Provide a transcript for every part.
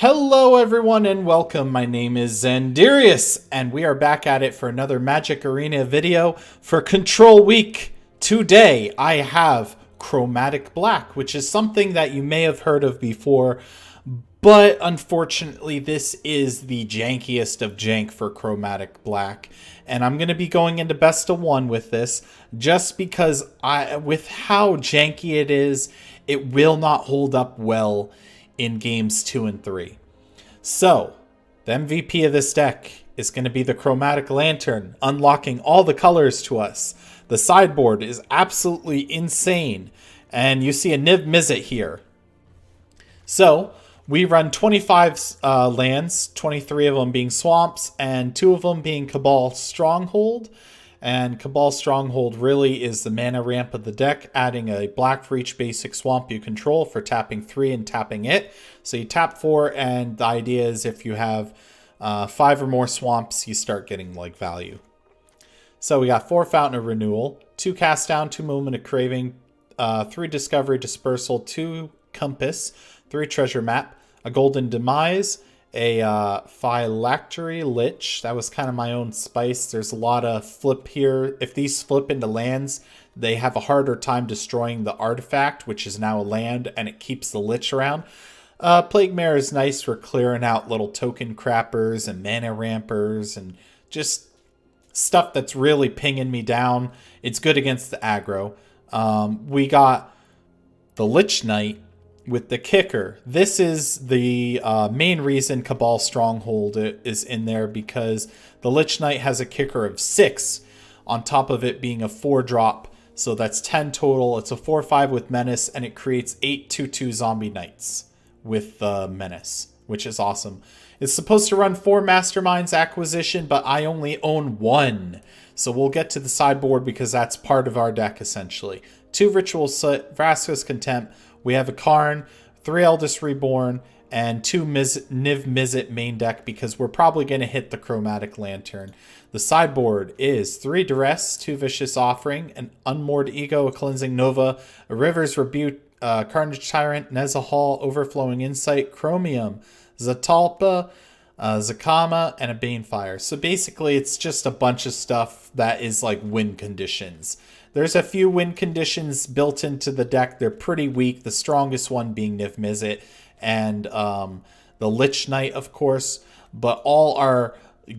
Hello everyone and welcome. My name is Xandierious and we are back at it for another Magic Arena video for Control Week. Today I have Chromatic Black, which is something that you may have heard of before, but unfortunately this is the jankiest of jank for Chromatic Black. And I'm going to be going into best of one with this just because with how janky it is, it will not hold up well in games 2 and 3. So, the MVP of this deck is going to be the Chromatic Lantern, unlocking all the colors to us. The sideboard is absolutely insane, and you see a Niv Mizzet here. So, we run 25 lands, 23 of them being swamps, and 2 of them being Cabal Stronghold. And Cabal Stronghold really is the mana ramp of the deck, adding a black for each basic swamp you control for tapping 3 and tapping it. So you tap 4, and the idea is if you have 5 or more swamps, you start getting like value. So we got 4 Fountain of Renewal, 2 Cast Down, 2 Moment of Craving, 3 Discovery Dispersal, 2 Compass, 3 Treasure Map, a Golden Demise, a Phylactery Lich. That was kind of my own spice. There's a lot of flip here. If these flip into lands, they have a harder time destroying the artifact, which is now a land, and it keeps the Lich around. Plague Mare is nice for clearing out little token crappers and mana rampers and just stuff that's really pinging me down. It's good against the aggro. We got the Lich Knight with the kicker. This is the main reason Cabal Stronghold is in there, because the Lich Knight has a kicker of 6 on top of it being a 4-drop. So that's 10 total. It's a 4/5 with Menace, and it creates 8 2/2 Zombie Knights with Menace, which is awesome. It's supposed to run 4 Masterminds Acquisition, but I only own 1. So we'll get to the sideboard because that's part of our deck essentially. 2 Ritual Soot, Vraska's Contempt. We have a Karn, 3 Eldest Reborn, and 2 Niv Mizzet main deck because we're probably going to hit the Chromatic Lantern. The sideboard is 3 Duress, 2 Vicious Offering, an Unmoored Ego, a Cleansing Nova, a River's Rebuke, Carnage Tyrant, Nezahal, Overflowing Insight, Chromium, Zatalpa, Zakama, and a Banefire. So basically it's just a bunch of stuff that is like win conditions. There's a few win conditions built into the deck. They're pretty weak. The strongest one being Niv Mizzet and the Lich Knight, of course. But all our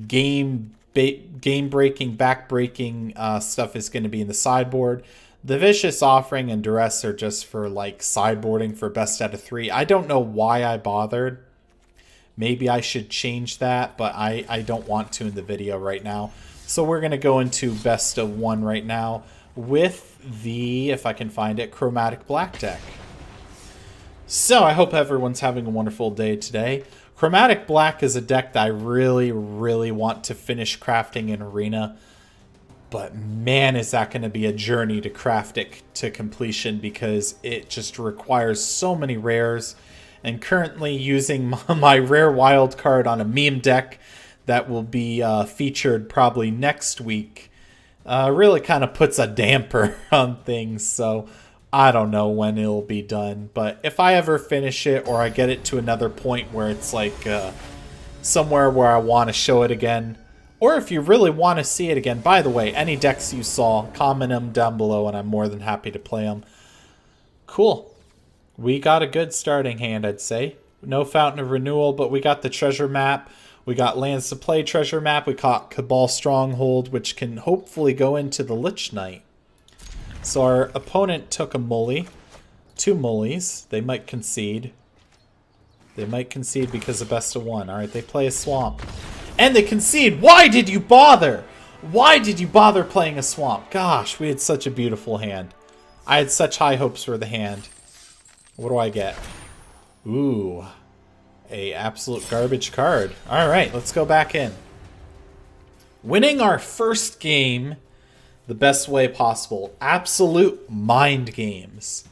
game-breaking, back-breaking stuff is going to be in the sideboard. The Vicious Offering and Duress are just for like sideboarding for best out of 3. I don't know why I bothered. Maybe I should change that, but I don't want to in the video right now. So we're going to go into best of 1 right now with the, if I can find it, Chromatic Black deck. So I hope everyone's having a wonderful day today. Chromatic Black is a deck that I really, really want to finish crafting in Arena. But man, is that going to be a journey to craft it to completion because it just requires so many rares. And currently using my rare wild card on a meme deck that will be featured probably next week really kind of puts a damper on things. So I don't know when it'll be done. But if I ever finish it or I get it to another point where it's like somewhere where I want to show it again, or if you really want to see it again, by the way, any decks you saw, comment them down below and I'm more than happy to play them. Cool. We got a good starting hand, I'd say. No Fountain of Renewal, but we got the Treasure Map. We got Lands to Play Treasure Map. We caught Cabal Stronghold, which can hopefully go into the Lich Knight. So our opponent took a Mully. 2 Mullies. They might concede. They might concede because of best of 1. Alright, they play a Swamp. And they concede! Why did you bother? Why did you bother playing a Swamp? Gosh, we had such a beautiful hand. I had such high hopes for the hand. What do I get? Ooh. A absolute garbage card. Alright, let's go back in. Winning our first game the best way possible. Absolute mind games.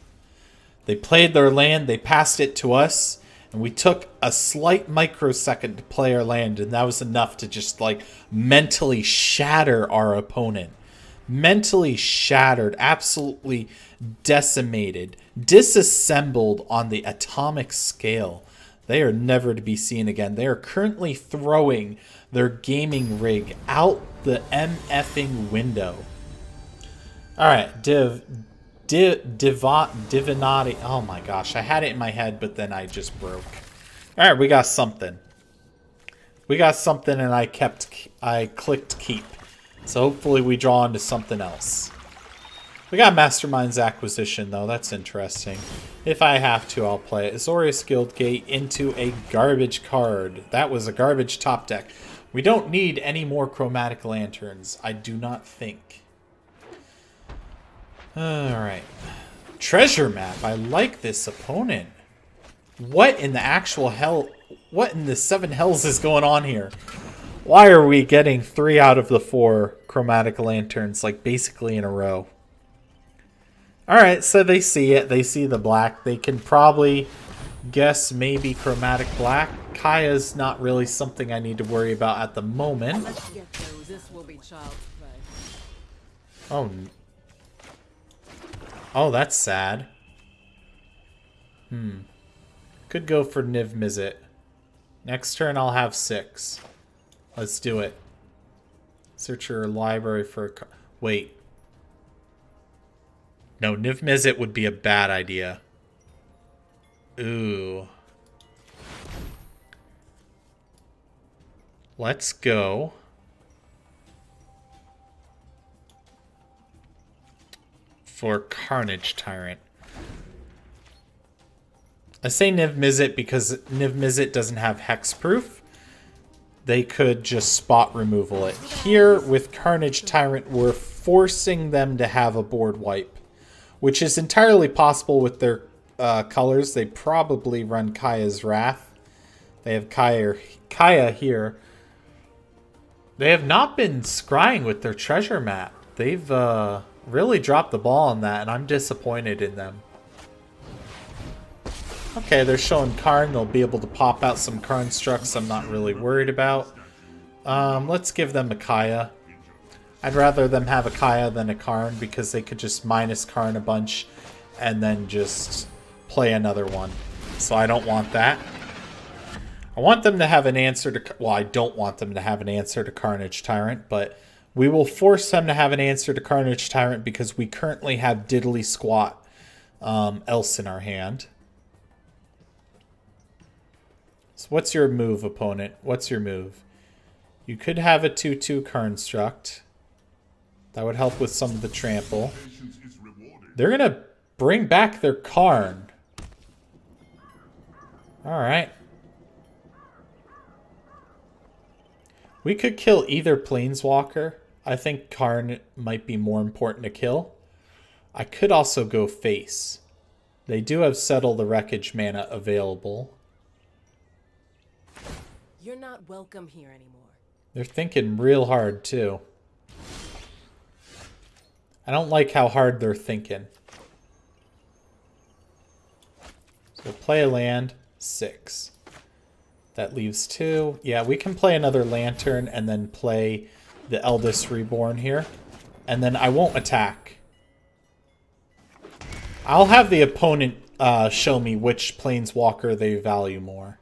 They played their land, they passed it to us, and we took a slight microsecond to play our land, and that was enough to just like mentally shatter our opponent. Mentally shattered, absolutely decimated, disassembled on the atomic scale. They are never to be seen again. They are currently throwing their gaming rig out the MFing window. Alright, Divinati. Oh my gosh, I had it in my head, but then I just broke. Alright, we got something. We got something and I clicked keep. So hopefully we draw into something else. We got Mastermind's Acquisition though, that's interesting. If I have to, I'll play it. Xandierious Guildgate into a garbage card. That was a garbage top deck. We don't need any more Chromatic Lanterns, I do not think. Alright. Treasure Map, I like this opponent. What in the actual hell, what in the seven hells is going on here? Why are we getting 3 out of the 4 Chromatic Lanterns, like basically in a row? Alright, so they see it. They see the black. They can probably guess maybe Chromatic Black. Kaya's not really something I need to worry about at the moment. Let's get those. This will be child's play. Oh. Oh, that's sad. Could go for Niv Mizzet. Next turn I'll have 6. Let's do it. Search your library for a card. Wait. No, Niv Mizzet would be a bad idea. Ooh. Let's go. For Carnage Tyrant. I say Niv Mizzet because Niv Mizzet doesn't have hexproof. They could just spot removal it. Here with Carnage Tyrant, we're forcing them to have a board wipe, which is entirely possible with their colors. They probably run Kaya's Wrath. They have Kaya here. They have not been scrying with their treasure map. They've really dropped the ball on that, and I'm disappointed in them. Okay, they're showing Karn. They'll be able to pop out some constructs I'm not really worried about. Let's give them a Kaya. I'd rather them have a Kaya than a Karn because they could just minus Karn a bunch and then just play another one. So I don't want that. I want them to have an answer to... Well, I don't want them to have an answer to Carnage Tyrant, but we will force them to have an answer to Carnage Tyrant because we currently have diddly squat else in our hand. So what's your move, opponent? What's your move? You could have a 2/2 construct. That would help with some of the trample. They're going to bring back their Karn. Alright. We could kill either Planeswalker. I think Karn might be more important to kill. I could also go face. They do have Settle the Wreckage mana available. You're not welcome here anymore. They're thinking real hard, too. I don't like how hard they're thinking. So we'll play a land. 6. That leaves 2. Yeah, we can play another Lantern and then play the Eldest Reborn here. And then I won't attack. I'll have the opponent show me which Planeswalker they value more.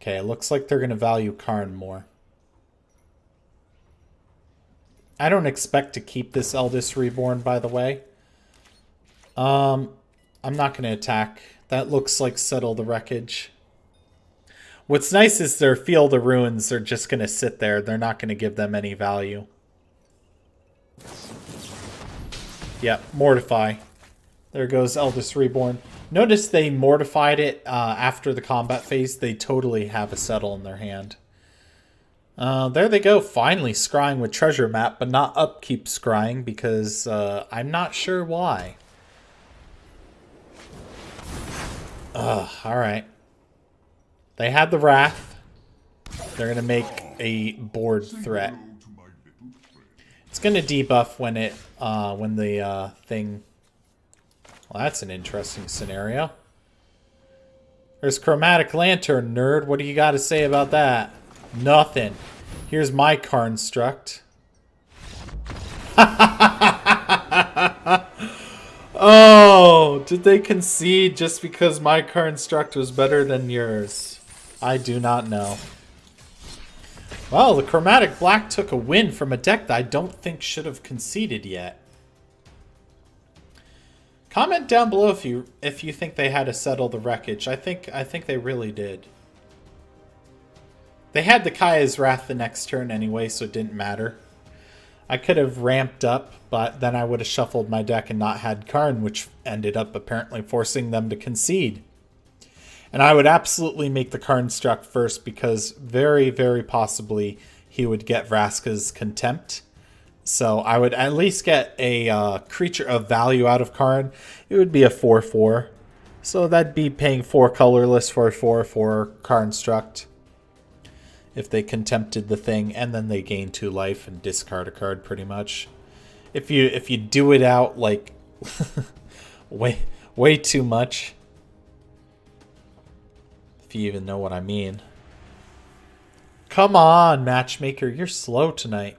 Okay, it looks like they're going to value Karn more. I don't expect to keep this Eldest Reborn, by the way. I'm not going to attack. That looks like Settle the Wreckage. What's nice is their Field of Ruins are just going to sit there. They're not going to give them any value. Yep, Mortify. There goes Eldest Reborn. Notice they mortified it after the combat phase. They totally have a Settle in their hand. There they go, finally scrying with Treasure Map, but not Upkeep scrying because I'm not sure why. Alright. They had the Wrath. They're going to make a board threat. It's going to debuff when it, when the thing... Well, that's an interesting scenario. There's Chromatic Lantern, nerd. What do you got to say about that? Nothing. Here's my Construct. Oh, did they concede just because my construct was better than yours? I do not know. Well, the Chromatic Black took a win from a deck that I don't think should have conceded yet. Comment down below if you think they had to settle the wreckage. I think they really did. They had the Kaya's Wrath the next turn anyway, so it didn't matter. I could have ramped up, but then I would have shuffled my deck and not had Karn, which ended up apparently forcing them to concede. And I would absolutely make the Karn struck first because very, very possibly he would get Vraska's Contempt. So I would at least get a creature of value out of Karn. It would be a 4/4. So that'd be paying 4 colorless for a 4/4 Karn struct. If they contempted the thing, and then they gain 2 life and discard a card pretty much. If you do it out like way too much. If you even know what I mean. Come on, matchmaker, you're slow tonight.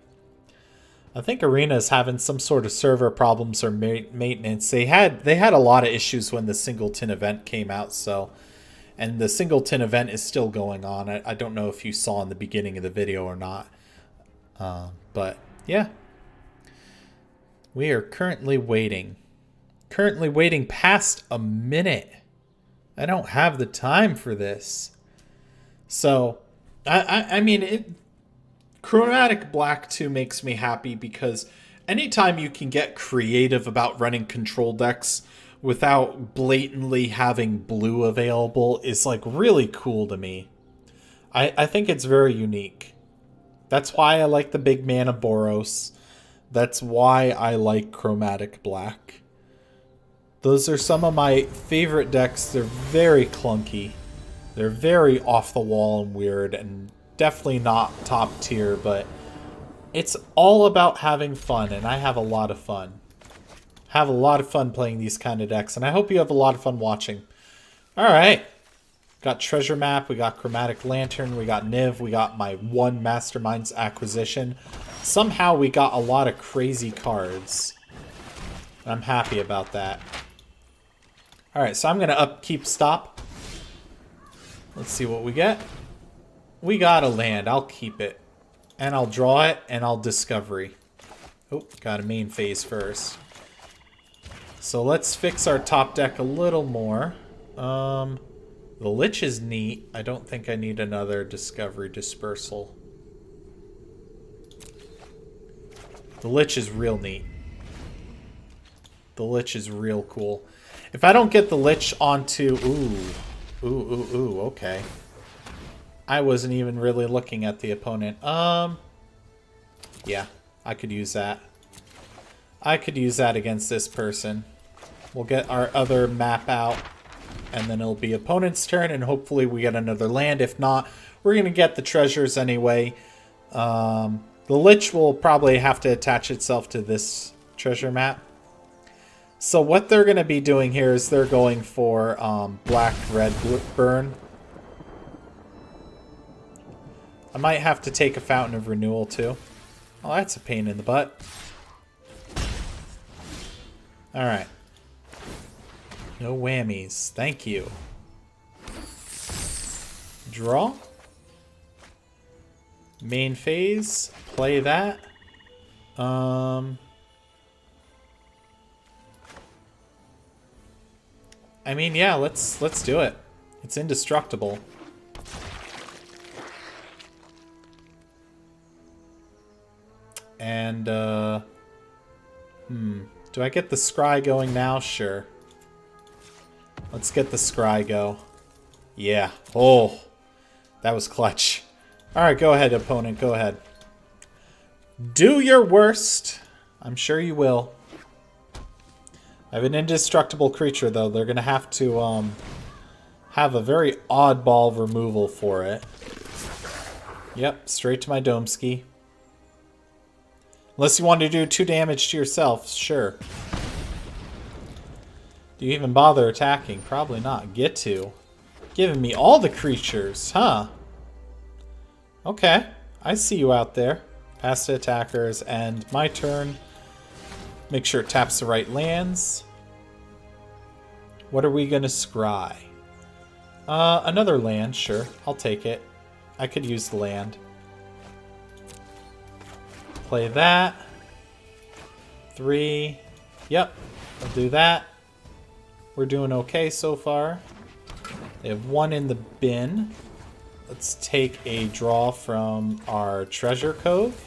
I think Arena's having some sort of server problems or maintenance. They had a lot of issues when the Singleton event came out, so. And the Singleton event is still going on. I don't know if you saw in the beginning of the video or not. But, yeah. We are currently waiting. Currently waiting past a minute. I don't have the time for this. So, I mean, Chromatic Black 2 makes me happy because anytime you can get creative about running control decks without blatantly having blue available is like really cool to me. I think it's very unique. That's why I like the big mana Boros. That's why I like Chromatic Black. Those are some of my favorite decks. They're very clunky. They're very off the wall and weird and definitely not top tier, but it's all about having fun, and I have a lot of fun. Have a lot of fun playing these kind of decks, and I hope you have a lot of fun watching. Alright. Got Treasure Map, we got Chromatic Lantern, we got Niv, we got my 1 Masterminds acquisition. Somehow we got a lot of crazy cards. I'm happy about that. Alright, so I'm going to upkeep stop. Let's see what we get. We got a land. I'll keep it. And I'll draw it, and I'll discovery. Oh, got a main phase first. So let's fix our top deck a little more. The Lich is neat. I don't think I need another Discovery Dispersal. The Lich is real neat. The Lich is real cool. If I don't get the Lich onto... Ooh, okay. I wasn't even really looking at the opponent. Yeah, I could use that. I could use that against this person. We'll get our other map out, and then it'll be opponent's turn, and hopefully we get another land. If not, we're going to get the treasures anyway. The Lich will probably have to attach itself to this treasure map. So what they're going to be doing here is they're going for black-red burn. I might have to take a Fountain of Renewal too. Oh, that's a pain in the butt. Alright. No whammies. Thank you. Draw. Main phase. Play that. I mean, yeah, let's do it. It's indestructible. And, do I get the scry going now? Sure. Let's get the scry go. Yeah. Oh, that was clutch. Alright, go ahead, opponent. Go ahead. Do your worst. I'm sure you will. I have an indestructible creature, though. They're going to have to have a very oddball removal for it. Yep, straight to my Domski. Unless you want to do 2 damage to yourself, sure. Do you even bother attacking? Probably not. Get to. Giving me all the creatures, huh? Okay, I see you out there. Pass to attackers, and my turn. Make sure it taps the right lands. What are we going to scry? Another land, sure. I'll take it. I could use the land. Play that. 3. Yep, I'll do that. We're doing okay so far. They have 1 in the bin. Let's take a draw from our treasure cove.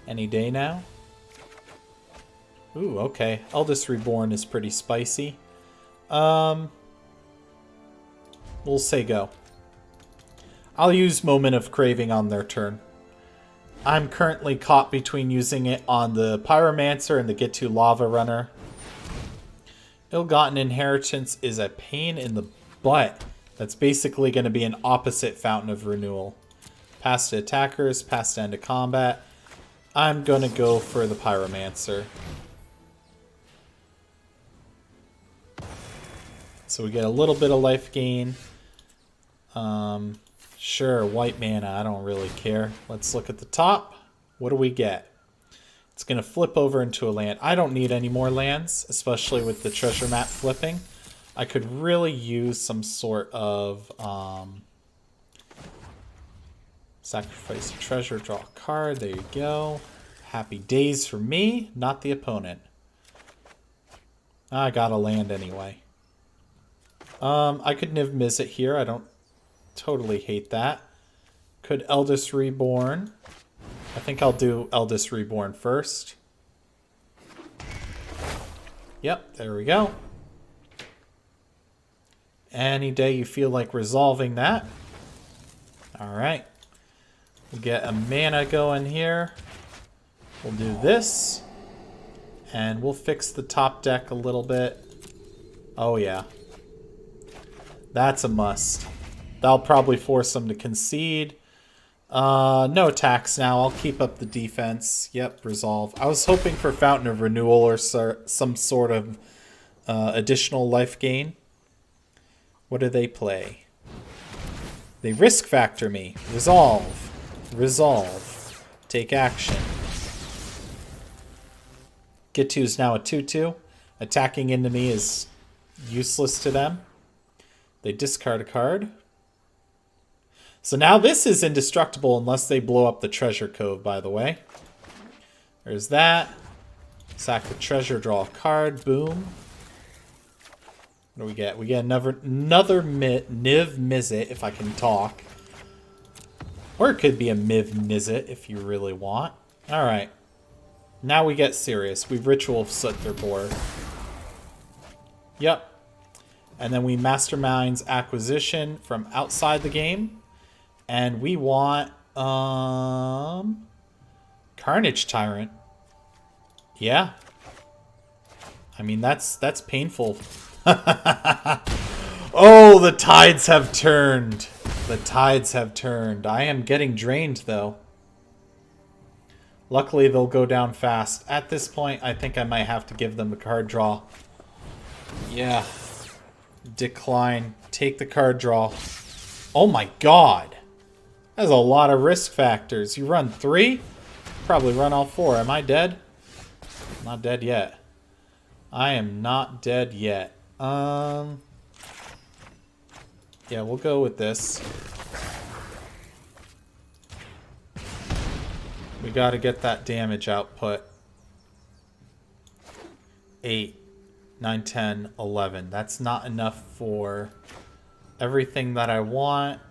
Any day now. Ooh, okay. Eldest Reborn is pretty spicy. We'll say go. I'll use Moment of Craving on their turn. I'm currently caught between using it on the Pyromancer and the Get to Lava Runner. Ill-Gotten Inheritance is a pain in the butt. That's basically going to be an opposite Fountain of Renewal. Pass to attackers, pass to end of combat. I'm going to go for the Pyromancer. So we get a little bit of life gain. Sure, white mana, I don't really care. Let's look at the top. What do we get? It's going to flip over into a land. I don't need any more lands, especially with the treasure map flipping. I could really use some sort of sacrifice a treasure, draw a card. There you go. Happy days for me, not the opponent. I got a land anyway. I could Niv Mizzet here. I don't totally hate that. Could Eldest Reborn. I think I'll do Eldest Reborn first. Yep, there we go. Any day you feel like resolving that. Alright. We'll get a mana going here. We'll do this. And we'll fix the top deck a little bit. Oh yeah. That's a must. That'll probably force them to concede. No attacks now. I'll keep up the defense. Yep, resolve. I was hoping for Fountain of Renewal or some sort of additional life gain. What do they play? They risk factor me. Resolve. Resolve. Take action. Get to is now a 2/2. Attacking into me is useless to them. They discard a card. So now this is indestructible unless they blow up the treasure cove, by the way. There's that. Sack the treasure, draw a card. Boom. What do we get? We get another Niv Mizzet, if I can talk. Or it could be a Miv Mizzet, if you really want. Alright. Now we get serious. We Ritual of Soot their board. Yep. And then we Mastermind's Acquisition from outside the game. And we want Carnage Tyrant. Yeah. I mean, that's painful. Oh, the tides have turned. The tides have turned. I am getting drained, though. Luckily, they'll go down fast. At this point, I think I might have to give them a card draw. Yeah. Decline. Take the card draw. Oh my god. That's a lot of risk factors. You run 3? Probably run all 4. Am I dead? I'm not dead yet. I am not dead yet. Yeah, we'll go with this. We gotta get that damage output. 8, 9, 10, 11. That's not enough for everything that I want.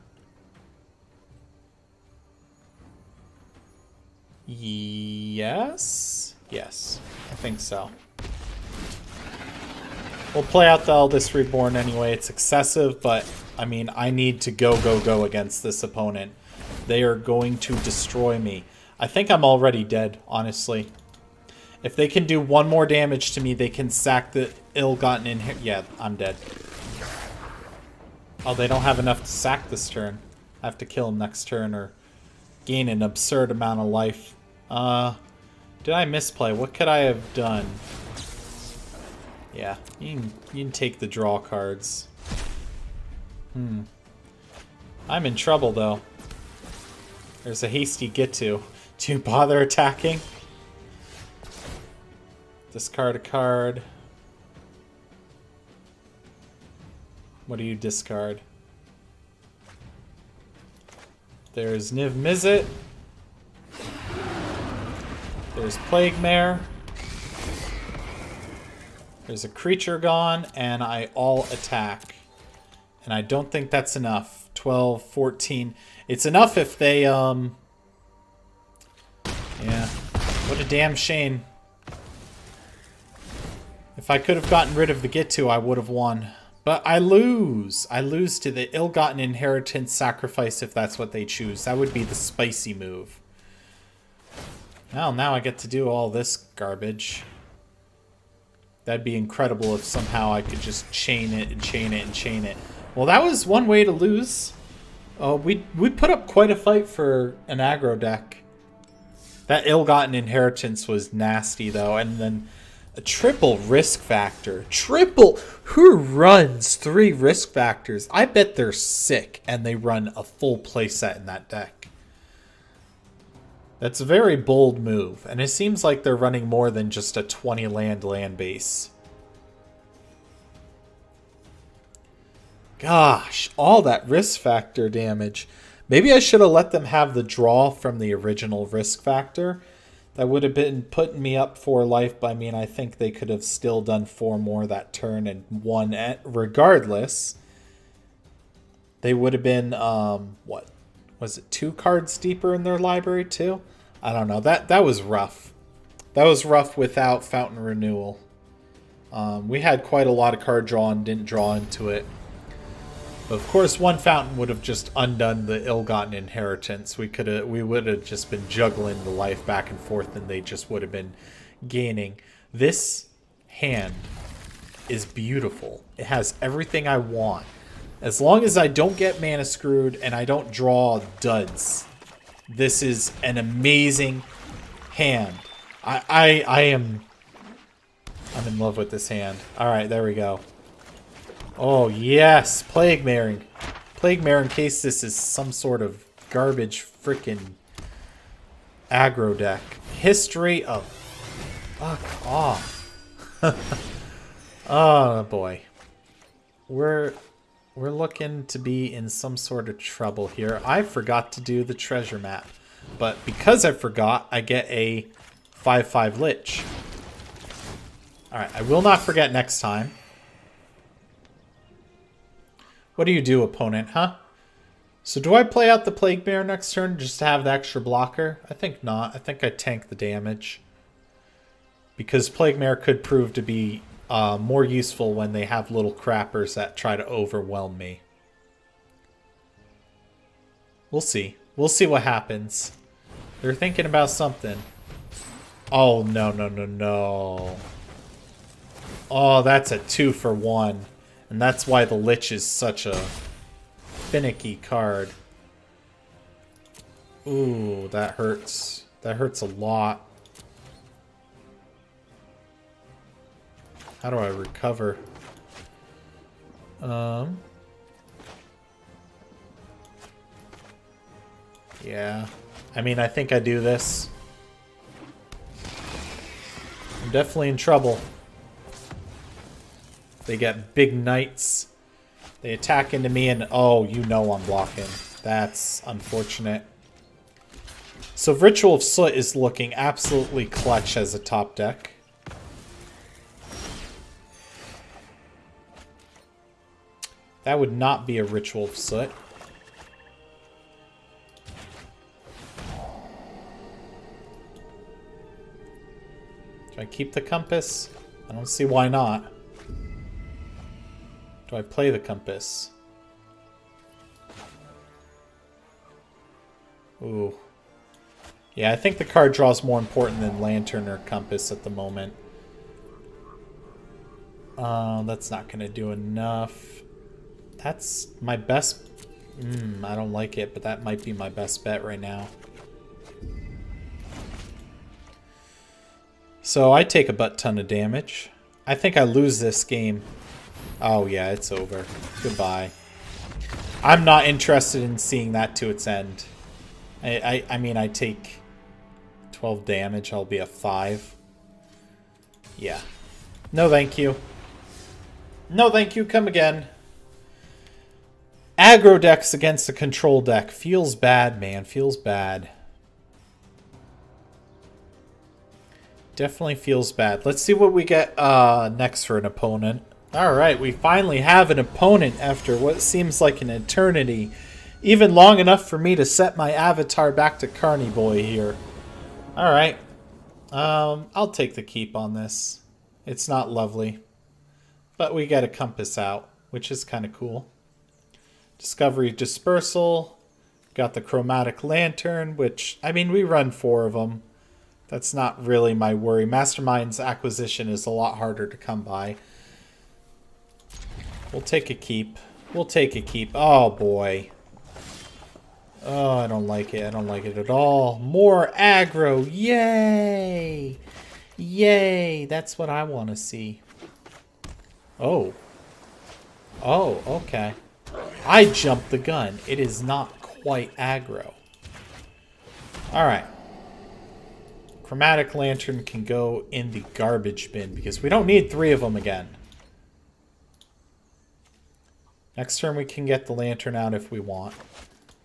Yes? Yes, I think so. We'll play out the Eldest Reborn anyway. It's excessive, but, I mean, I need to go against this opponent. They are going to destroy me. I think I'm already dead, honestly. If they can do 1 more damage to me, they can sack the Ill-Gotten in here. Yeah, I'm dead. Oh, they don't have enough to sack this turn. I have to kill them next turn or gain an absurd amount of life. Did I misplay? What could I have done? Yeah, you can take the draw cards. I'm in trouble, though. There's a hasty get to. Do you bother attacking? Discard a card. What do you discard? There's Niv Mizzet. There's Plague Mare. There's a creature gone, and I all attack. And I don't think that's enough. 12, 14. It's enough if they, yeah. What a damn shame. If I could have gotten rid of the get to, I would have won. But I lose. I lose to the ill-gotten inheritance sacrifice if that's what they choose. That would be the spicy move. Well, now I get to do all this garbage. That'd be incredible if somehow I could just chain it and chain it and chain it. Well, that was one way to lose. We put up quite a fight for an aggro deck. That ill-gotten inheritance was nasty, though. And then a triple risk factor. Triple? Who runs 3 risk factors? I bet they're sick and they run a full playset in that deck. That's a very bold move. And it seems like they're running more than just a 20 land base. Gosh, all that risk factor damage. Maybe I should have let them have the draw from the original risk factor. That would have been putting me up for life. But I mean, I think they could have still done 4 more that turn and won it. Regardless, they would have been, what? Was it 2 cards deeper in their library too? I don't know. That was rough. That was rough without Fountain Renewal. We had quite a lot of card draw and didn't draw into it. But of course, one fountain would have just undone the ill-gotten inheritance. We would have just been juggling the life back and forth, and they just would have been gaining. This hand is beautiful. It has everything I want. As long as I don't get mana screwed and I don't draw duds, this is an amazing hand. I'm in love with this hand. All right, there we go. Oh, yes. Plague Mare. Plague Mare in case this is some sort of garbage frickin' aggro deck. History of... Fuck off. Oh, boy. We're looking to be in some sort of trouble here. I forgot to do the treasure map. But because I forgot, I get a 5/5 Lich. Alright, I will not forget next time. What do you do, opponent, huh? So do I play out the Plague Mare next turn just to have the extra blocker? I think not. I think I tank the damage. Because Plague Mare could prove to be more useful when they have little crappers that try to overwhelm me. We'll see. We'll see what happens. They're thinking about something. Oh, no, no, no, no. Oh, that's a 2-for-1. And that's why the Lich is such a finicky card. Ooh, that hurts. That hurts a lot. How do I recover? Yeah. I mean, I think I do this. I'm definitely in trouble. They get big knights. They attack into me and... Oh, you know I'm blocking. That's unfortunate. So Ritual of Soot is looking absolutely clutch as a top deck. That would not be a Ritual of Soot. Do I keep the Compass? I don't see why not. Do I play the Compass? Ooh. Yeah, I think the card draw is more important than Lantern or Compass at the moment. That's not going to do enough. That's my best... I don't like it, but that might be my best bet right now. So I take a butt ton of damage. I think I lose this game. Oh yeah, it's over. Goodbye. I'm not interested in seeing that to its end. I mean, I take 12 damage. I'll be a 5. Yeah. No thank you. No thank you. Come again. Aggro decks against a control deck. Feels bad, man. Feels bad. Definitely feels bad. Let's see what we get next for an opponent. Alright, we finally have an opponent after what seems like an eternity. Even long enough for me to set my avatar back to Carney Boy here. Alright. I'll take the keep on this. It's not lovely. But we get a compass out, which is kind of cool. Discovery Dispersal. Got the Chromatic Lantern, which, I mean, we run 4 of them. That's not really my worry. Mastermind's Acquisition is a lot harder to come by. We'll take a keep. We'll take a keep. Oh, boy. Oh, I don't like it. I don't like it at all. More aggro. Yay! Yay! That's what I want to see. Oh. Oh, okay. I jumped the gun. It is not quite aggro. Alright. Chromatic Lantern can go in the garbage bin because we don't need 3 of them again. Next turn we can get the lantern out if we want.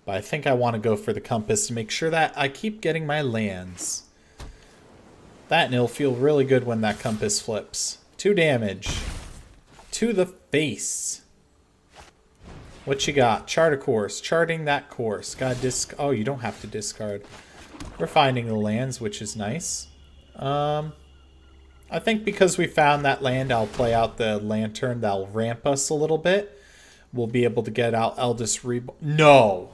But I think I want to go for the compass to make sure that I keep getting my lands. That and it'll feel really good when that compass flips. 2 damage. To the face. What you got? Chart a course. Charting that course. Got oh, you don't have to discard. We're finding the lands, which is nice. I think because we found that land, I'll play out the lantern. That'll ramp us a little bit. We'll be able to get out Eldest Reborn. No!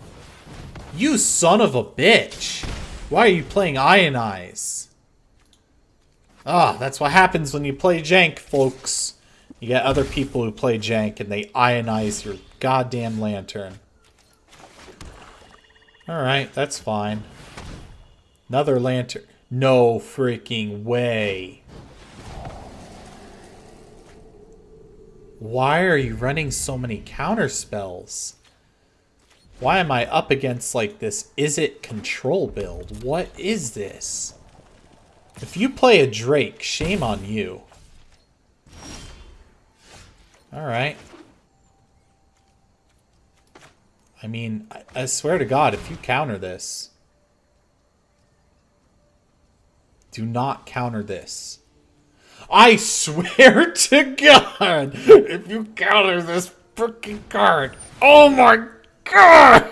You son of a bitch! Why are you playing Ionize? Ah, that's what happens when you play Jank, folks. You get other people who play Jank and they Ionize your goddamn lantern. Alright, that's fine. Another lantern. No freaking way. Why are you running so many counter spells? Why am I up against like this Is It control build? What is this? If you play a Drake, shame on you. Alright. I mean, I swear to God, if you counter this... Do not counter this. I swear to God, if you counter this freaking card. Oh my God!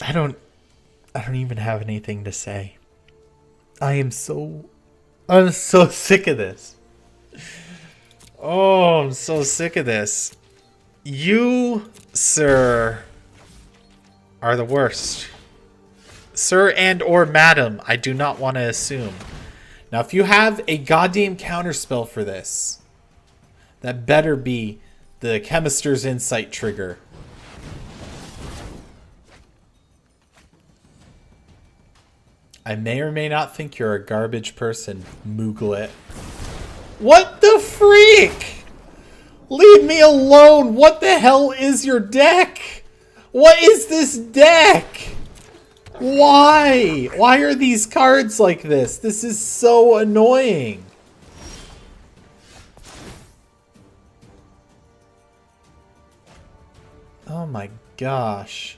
I don't even have anything to say. I'm so sick of this. Oh, I'm so sick of this. You, sir, are the worst. Sir and or madam, I do not want to assume. Now, if you have a goddamn counterspell for this, that better be the Chemister's Insight trigger. I may or may not think you're a garbage person, Mooglet. What the freak? Leave me alone! What the hell is your deck? What is this deck? Why? Why are these cards like this? This is so annoying. Oh my gosh.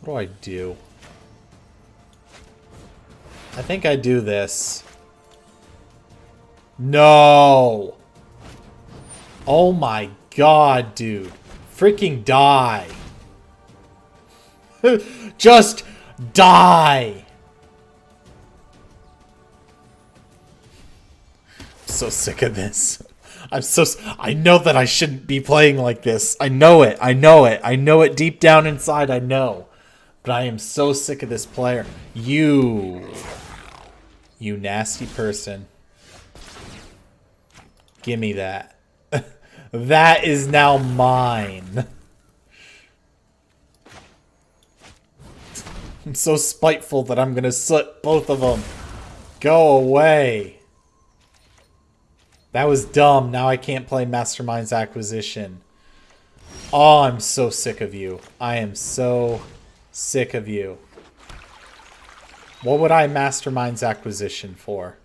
What do I do? I think I do this. No! Oh my God, dude. Freaking die. Just die! I'm so sick of this. I know that I shouldn't be playing like this. I know it. I know it. I know it deep down inside. I know. But I am so sick of this player. You nasty person. Gimme that. That is now mine. I'm so spiteful that I'm gonna soot both of them. Go away. That was dumb. Now I can't play Mastermind's Acquisition. Oh, I'm so sick of you. I am so sick of you. What would I Mastermind's Acquisition for?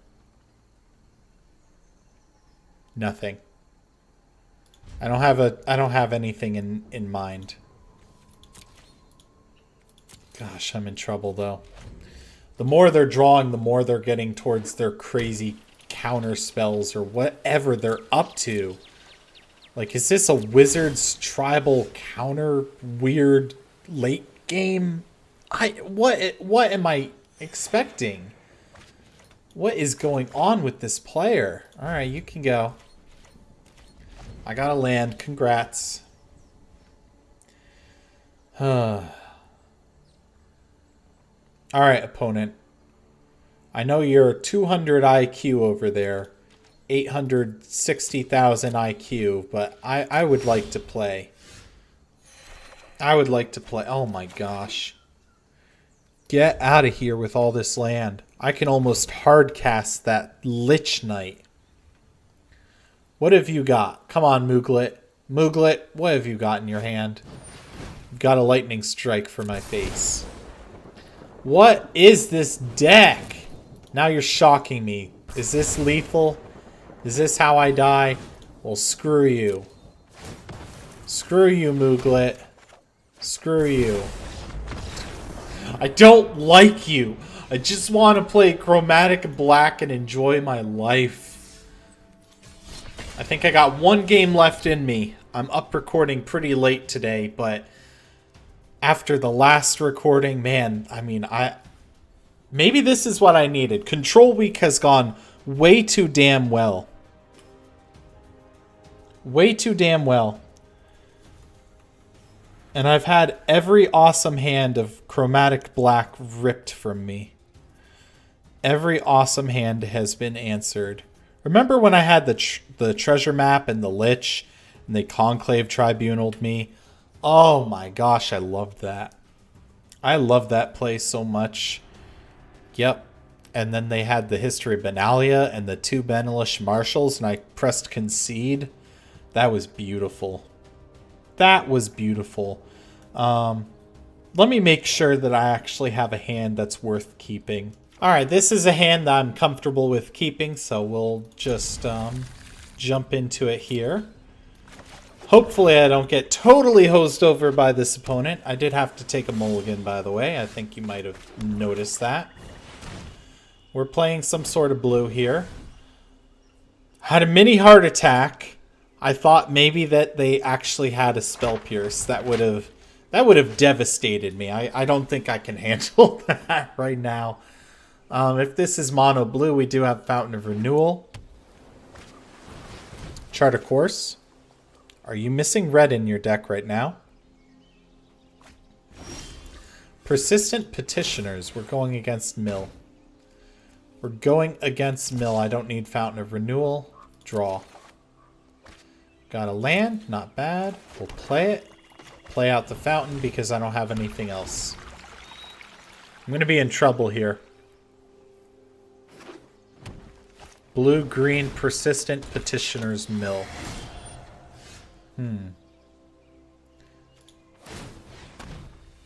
Nothing. I don't have anything in mind. Gosh, I'm in trouble though. The more they're drawing, the more they're getting towards their crazy counter spells or whatever they're up to. Like, is this a wizard's tribal counter weird late game? What am I expecting? What is going on with this player? All right, you can go. I got to land. Congrats. All right, opponent. I know you're 200 IQ over there, 860,000 IQ, but I would like to play. I would like to play. Oh my gosh. Get out of here with all this land. I can almost hardcast that Lich Knight. What have you got? Come on, Mooglet. Mooglet, what have you got in your hand? You've got a lightning strike for my face. What is this deck? Now you're shocking me. Is this lethal? Is this how I die? Well, screw you. Screw you, Mooglet. Screw you. I don't like you. I just want to play Chromatic Black and enjoy my life. I think I got one game left in me. I'm up recording pretty late today, but after the last recording, man, I mean, maybe this is what I needed. Control Week has gone way too damn well. Way too damn well. And I've had every awesome hand of Chromatic Black ripped from me. Every awesome hand has been answered. Remember when I had the treasure map and the Lich and they Conclave Tribunaled me? Oh my gosh, I loved that. I love that play so much. Yep. And then they had the History of Benalia and the 2 Benelish Marshals, and I pressed concede. That was beautiful. That was beautiful. Let me make sure that I actually have a hand that's worth keeping. Alright, this is a hand that I'm comfortable with keeping, so we'll just jump into it here. Hopefully I don't get totally hosed over by this opponent. I did have to take a mulligan, by the way. I think you might have noticed that. We're playing some sort of blue here. Had a mini heart attack. I thought maybe that they actually had a Spell Pierce. That would have devastated me. I don't think I can handle that right now. If this is mono blue, we do have Fountain of Renewal. Chart of Course. Are you missing red in your deck right now? Persistent Petitioners. We're going against Mill. We're going against Mill. I don't need Fountain of Renewal. Draw. Got a land. Not bad. We'll play it. Play out the Fountain because I don't have anything else. I'm going to be in trouble here. Blue-green Persistent Petitioners Mill.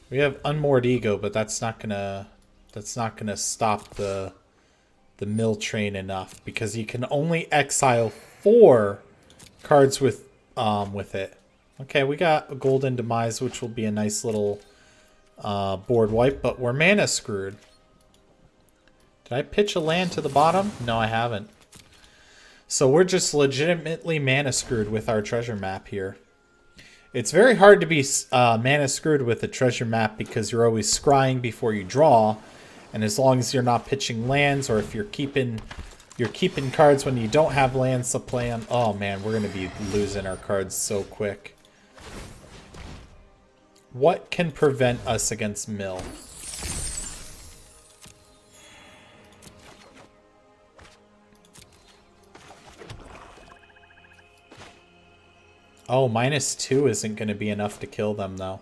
We have Unmoored Ego, but that's not gonna stop the mill train enough because you can only exile 4 cards with it. Okay, we got a Golden Demise, which will be a nice little board wipe, but we're mana screwed. Did I pitch a land to the bottom? No, I haven't. So we're just legitimately mana screwed with our treasure map here. It's very hard to be mana screwed with a treasure map because you're always scrying before you draw, and as long as you're not pitching lands, or if you're keeping cards when you don't have lands to play on. Oh man, we're gonna be losing our cards so quick. What can prevent us against Mill? Oh, -2 isn't going to be enough to kill them, though.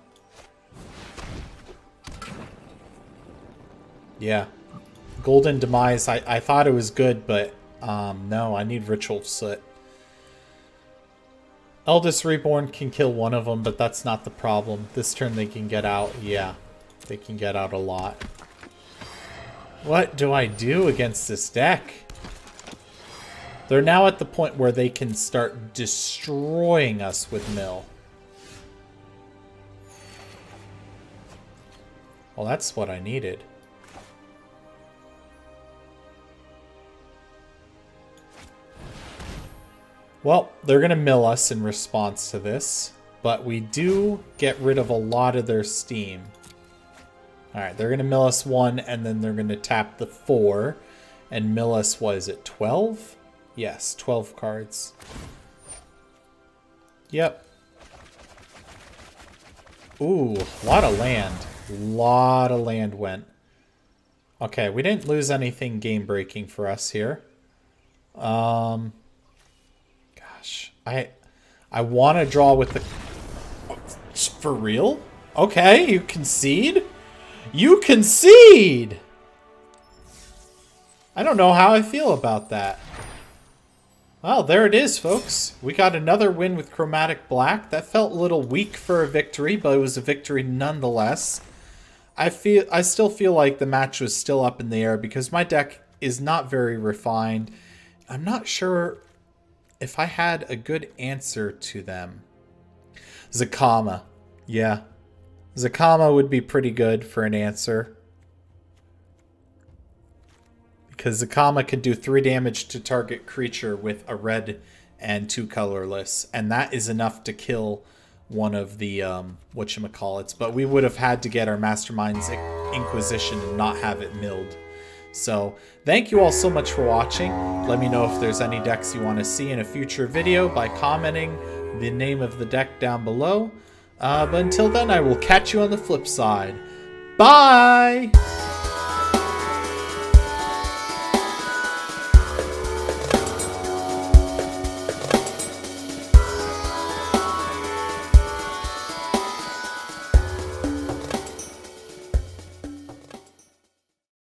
Yeah. Golden Demise, I thought it was good, but no, I need Ritual Soot. Eldest Reborn can kill one of them, but that's not the problem. This turn they can get out. Yeah, they can get out a lot. What do I do against this deck? They're now at the point where they can start destroying us with mill. Well, that's what I needed. Well, they're going to mill us in response to this, but we do get rid of a lot of their steam. Alright, they're going to mill us 1, and then they're going to tap the 4, and mill us, what is it, 12? Yes, 12 cards. Yep. Ooh, a lot of land. Lot of land went. Okay, we didn't lose anything game-breaking for us here. Gosh, I want to draw with the... For real? Okay, you concede? You concede! I don't know how I feel about that. Well, there it is, folks. We got another win with Chromatic Black. That felt a little weak for a victory, but it was a victory nonetheless. I still feel like the match was still up in the air because my deck is not very refined. I'm not sure if I had a good answer to them. Zakama. Yeah. Zakama would be pretty good for an answer. Because Zakama could do 3 damage to target creature with a red and 2 colorless. And that is enough to kill one of the whatchamacallits. But we would have had to get our Mastermind's Inquisition and not have it milled. So thank you all so much for watching. Let me know if there's any decks you want to see in a future video by commenting the name of the deck down below. But until then, I will catch you on the flip side. Bye!